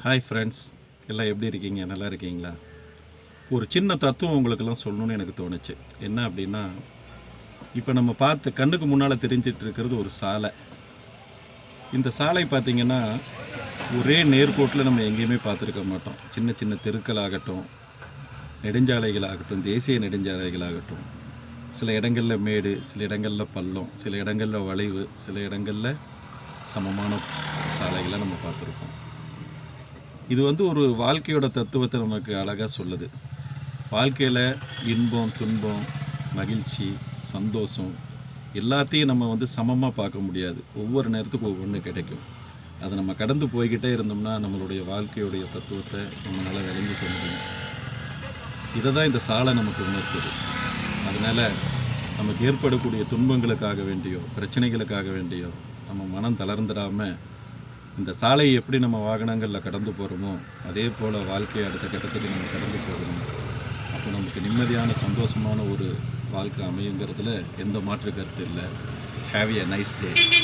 Hi friends, எல்லாம் எப்படி இருக்கீங்க? நல்லா இருக்கீங்களா? ஒரு சின்ன தத்துவம் உங்களுக்கெல்லாம் சொல்லணும்னு எனக்கு தோணுச்சு. என்ன அப்படின்னா, இப்போ நம்ம பார்த்து கண்ணுக்கு முன்னால் தெரிஞ்சிட்டு இருக்கிறது ஒரு சாலை. இந்த சாலை பார்த்திங்கன்னா, ஒரே நேர்கோட்டில் நம்ம எங்கேயுமே பார்த்துருக்க மாட்டோம். சின்ன சின்ன தெருக்களாகட்டும், நெடுஞ்சாலைகளாகட்டும், தேசிய நெடுஞ்சாலைகளாகட்டும், சில இடங்களில் மேடு, சில இடங்களில் பள்ளம், சில இடங்களில் வளைவு, சில இடங்களில் சமமான சாலைகளை நம்ம பார்த்துருப்போம். இது ஒரு வாழ்க்கையோட தத்துவத்தை நமக்கு அழகாக சொல்லுது. வாழ்க்கையில் இன்பம், துன்பம், மகிழ்ச்சி, சந்தோஷம் எல்லாத்தையும் நம்ம சமமாக பார்க்க முடியாது. ஒவ்வொரு நேரத்துக்கும் ஒவ்வொன்று கிடைக்கும். அதை நம்ம கடந்து போய்கிட்டே இருந்தோம்னா நம்மளுடைய வாழ்க்கையுடைய தத்துவத்தை நம்மளால் விளங்கிக்க முடியும். இதை தான் இந்த சாலை நமக்கு உணர்த்துது. அதனால் நமக்கு ஏற்படக்கூடிய துன்பங்களுக்காக வேண்டியோ பிரச்சனைகளுக்காக வேண்டியோ நம்ம மனம் தளர்ந்துடாமல் இந்த சாலையை எப்படி நம்ம வாகனங்களில் கடந்து போகிறோமோ அதே போல் வாழ்க்கையை அடுத்த கட்டத்துக்கு நம்ம கடந்து போகணும். அப்போ நமக்கு நிம்மதியான சந்தோஷமான ஒரு வாழ்க்கை அமையுங்கிறதுல எந்த மாற்று கருத்து இல்லை. Have a nice day.